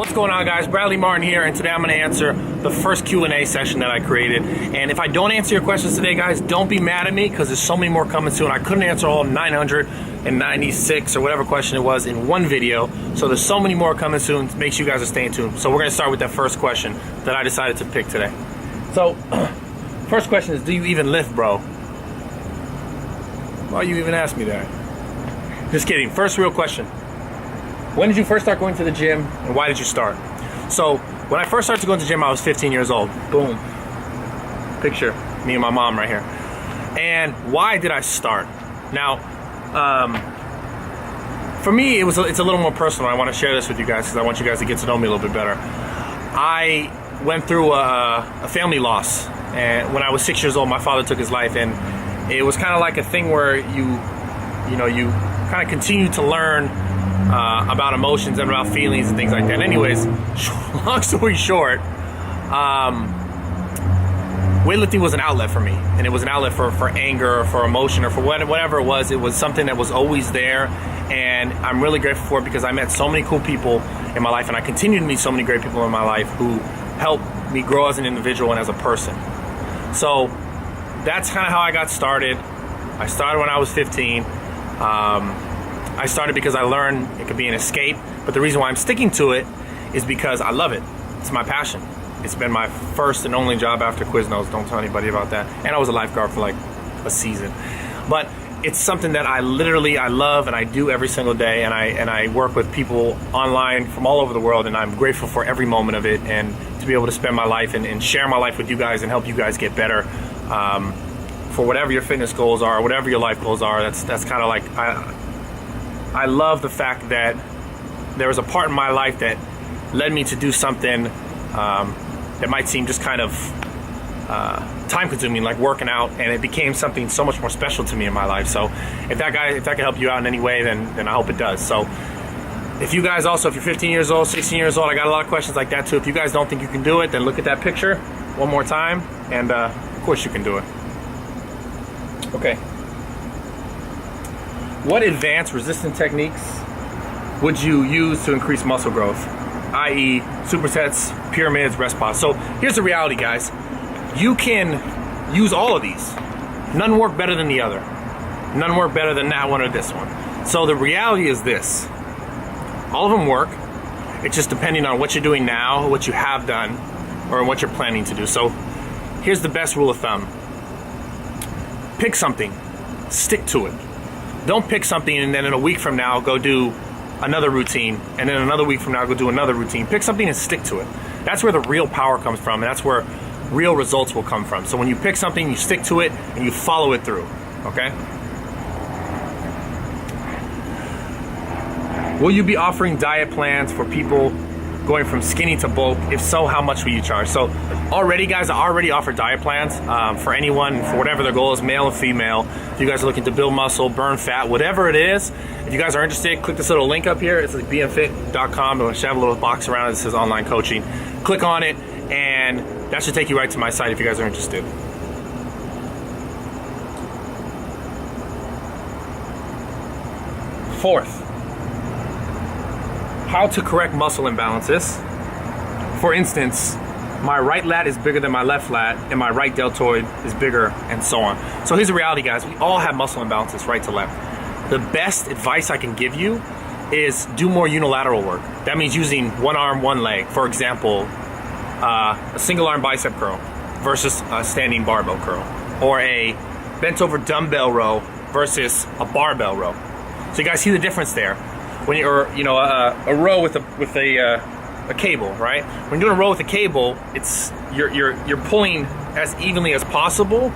What's going on, guys? Bradley Martyn here, and today I'm going to answer the first Q&A session that I created. And if I don't answer your questions today, guys, don't be mad at me, because there's so many more coming soon. I couldn't answer all 996 or whatever question it was in one video, so there's so many more coming soon. Make sure you guys are staying tuned. So we're going to start with that first question that I decided to pick today. So, first question is, do you even lift, bro? Why you even ask me that? Just kidding. First real question. When did you first start going to the gym, and why did you start? So, when I first started going to the gym, I was 15 years old. Boom. Picture, me and my mom right here. And why did I start? Now, for me, it's a little more personal. I want to share this with you guys because I want you guys to get to know me a little bit better. I went through a family loss, and when I was 6 years old, my father took his life, and it was kind of like a thing where you kind of continue to learn about emotions and about feelings and things like that. Anyways, long story short, weightlifting was an outlet for me, and it was an outlet for anger or for emotion or for whatever it was. It was something that was always there, and I'm really grateful for it because I met so many cool people in my life, and I continue to meet so many great people in my life who helped me grow as an individual and as a person. So that's kind of how I got started. I started when I was 15. I started because I learned it could be an escape, but the reason why I'm sticking to it is because I love it. It's my passion. It's been my first and only job after Quiznos. Don't tell anybody about that. And I was a lifeguard for like a season. But it's something that I love, and I do every single day, and I work with people online from all over the world, and I'm grateful for every moment of it, and to be able to spend my life and share my life with you guys and help you guys get better for whatever your fitness goals are, whatever your life goals are. That's kind of like, I love the fact that there was a part in my life that led me to do something that might seem just kind of time-consuming, like working out, and it became something so much more special to me in my life. So if that can help you out in any way, then I hope it does. So if you guys also, if you're 15 years old, 16 years old, I got a lot of questions like that too. If you guys don't think you can do it, then look at that picture one more time, and of course you can do it. Okay. What advanced resistance techniques would you use to increase muscle growth? I.e. supersets, pyramids, rest pause. So here's the reality, guys. You can use all of these. None work better than the other. None work better than that one or this one. So the reality is this. All of them work. It's just depending on what you're doing now, what you have done, or what you're planning to do. So here's the best rule of thumb. Pick something. Stick to it. Don't pick something and then in a week from now go do another routine, and then another week from now go do another routine. Pick something and stick to it. That's where the real power comes from, and that's where real results will come from. So when you pick something, you stick to it and you follow it through, okay? Will you be offering diet plans for people going from skinny to bulk? If so, how much will you charge? So already, guys, I already offer diet plans for anyone, for whatever their goal is, male and female. If you guys are looking to build muscle, burn fat, whatever it is, if you guys are interested, click this little link up here. It's like bmfit.com. It should have a little box around it that says online coaching. Click on it, and that should take you right to my site if you guys are interested. Fourth, how to correct muscle imbalances. For instance, my right lat is bigger than my left lat, and my right deltoid is bigger, and so on. So here's the reality, guys. We all have muscle imbalances right to left. The best advice I can give you is do more unilateral work. That means using one arm, one leg. For example, a single arm bicep curl versus a standing barbell curl, or a bent over dumbbell row versus a barbell row. So you guys see the difference there. When you're, a row with a cable, right? When you're doing a row with a cable, it's you're pulling as evenly as possible,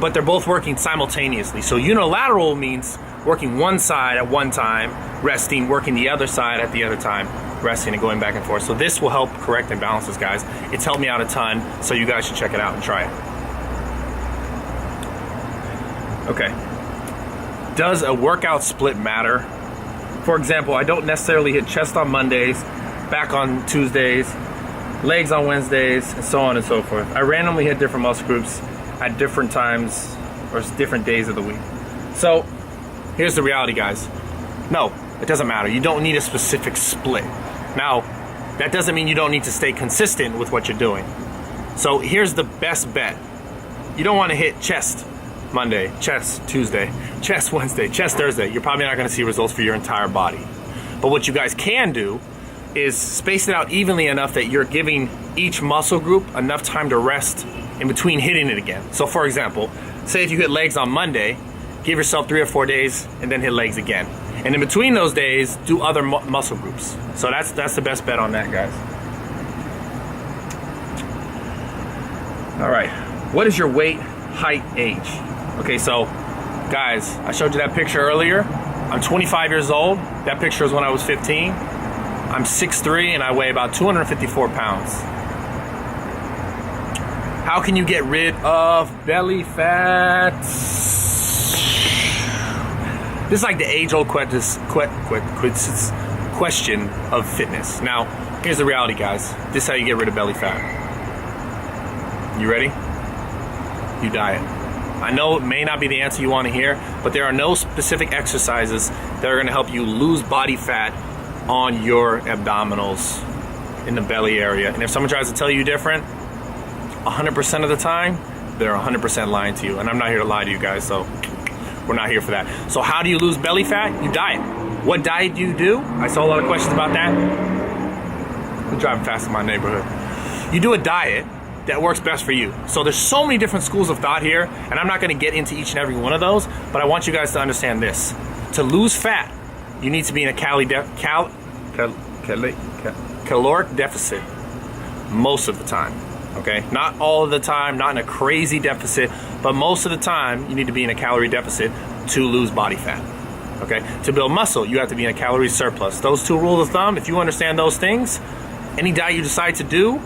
but they're both working simultaneously. So unilateral means working one side at one time, resting, working the other side at the other time, resting, and going back and forth. So this will help correct imbalances, guys. It's helped me out a ton, so you guys should check it out and try it. Okay. Does a workout split matter? For example, I don't necessarily hit chest on Mondays, back on Tuesdays, legs on Wednesdays, and so on and so forth. I randomly hit different muscle groups at different times or different days of the week. So here's the reality, guys. No, it doesn't matter. You don't need a specific split. Now, That doesn't mean you don't need to stay consistent with what you're doing. So here's the best bet. You don't want to hit chest Monday, chest Tuesday, chest Wednesday, chest Thursday. You're probably not going to see results for your entire body. But what you guys can do is space it out evenly enough that you're giving each muscle group enough time to rest in between hitting it again. So for example, say if you hit legs on Monday, give yourself 3 or 4 days and then hit legs again. And in between those days, do other muscle groups. So that's the best bet on that, guys. All right, what is your weight, height, age? Okay, so guys, I showed you that picture earlier. I'm 25 years old. That picture is when I was 15. I'm 6'3" and I weigh about 254 pounds. How can you get rid of belly fat? This is like the age-old question of fitness. Now, here's the reality, guys. This is how you get rid of belly fat. You ready? You diet. I know it may not be the answer you want to hear, but there are no specific exercises that are going to help you lose body fat on your abdominals in the belly area. And if someone tries to tell you different, 100% of the time, they're 100% lying to you. And I'm not here to lie to you guys, so we're not here for that. So how do you lose belly fat? You diet. What diet do you do? I saw a lot of questions about that. I'm driving fast in my neighborhood. You do a diet that works best for you. So there's so many different schools of thought here, and I'm not gonna get into each and every one of those, but I want you guys to understand this. To lose fat, you need to be in a caloric deficit most of the time, okay? Not all of the time, not in a crazy deficit, but most of the time, you need to be in a calorie deficit to lose body fat, okay? To build muscle, you have to be in a calorie surplus. Those 2 rules of thumb, if you understand those things, any diet you decide to do,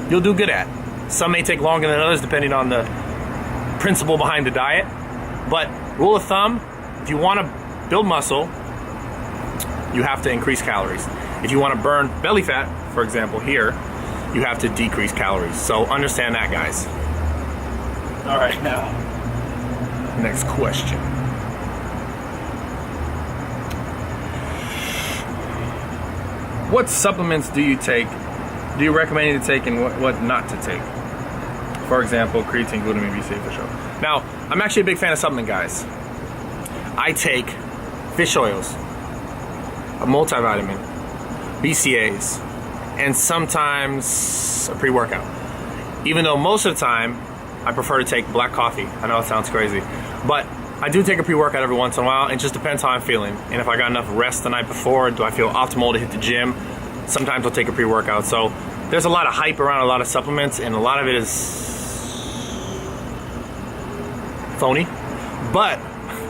you'll do good at. Some may take longer than others depending on the principle behind the diet. But rule of thumb, if you want to build muscle, you have to increase calories. If you want to burn belly fat, for example, here, you have to decrease calories. So understand that, guys. All right, now, next question. What supplements do you take? Do you recommend you to take and what not to take? For example, creatine, glutamine, BCA, fish oil. Now, I'm actually a big fan of supplement, guys. I take fish oils, a multivitamin, BCAs, and sometimes a pre-workout. Even though most of the time, I prefer to take black coffee. I know it sounds crazy, but I do take a pre-workout every once in a while. It just depends how I'm feeling. And if I got enough rest the night before, do I feel optimal to hit the gym? Sometimes I'll take a pre-workout. So there's a lot of hype around a lot of supplements, and a lot of it is phony, but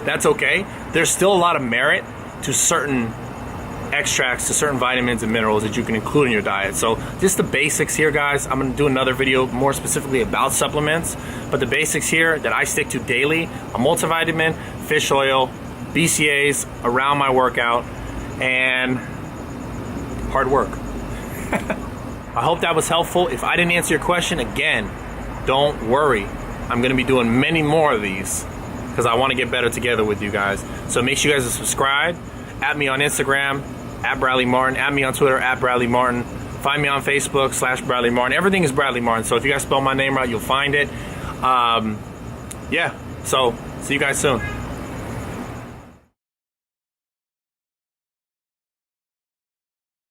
that's okay. There's still a lot of merit to certain extracts, to certain vitamins and minerals that you can include in your diet. So just the basics here, guys. I'm gonna do another video more specifically about supplements, but the basics here that I stick to daily: a multivitamin, fish oil, BCAs around my workout, and hard work. I hope that was helpful. If I didn't answer your question, again, don't worry. I'm gonna be doing many more of these because I want to get better together with you guys. So make sure you guys subscribe. Add me on Instagram, @BradleyMartyn. Add me on Twitter, @BradleyMartyn. Find me on Facebook, /BradleyMartyn. Everything is Bradley Martyn. So if you guys spell my name right, you'll find it. Yeah, so see you guys soon.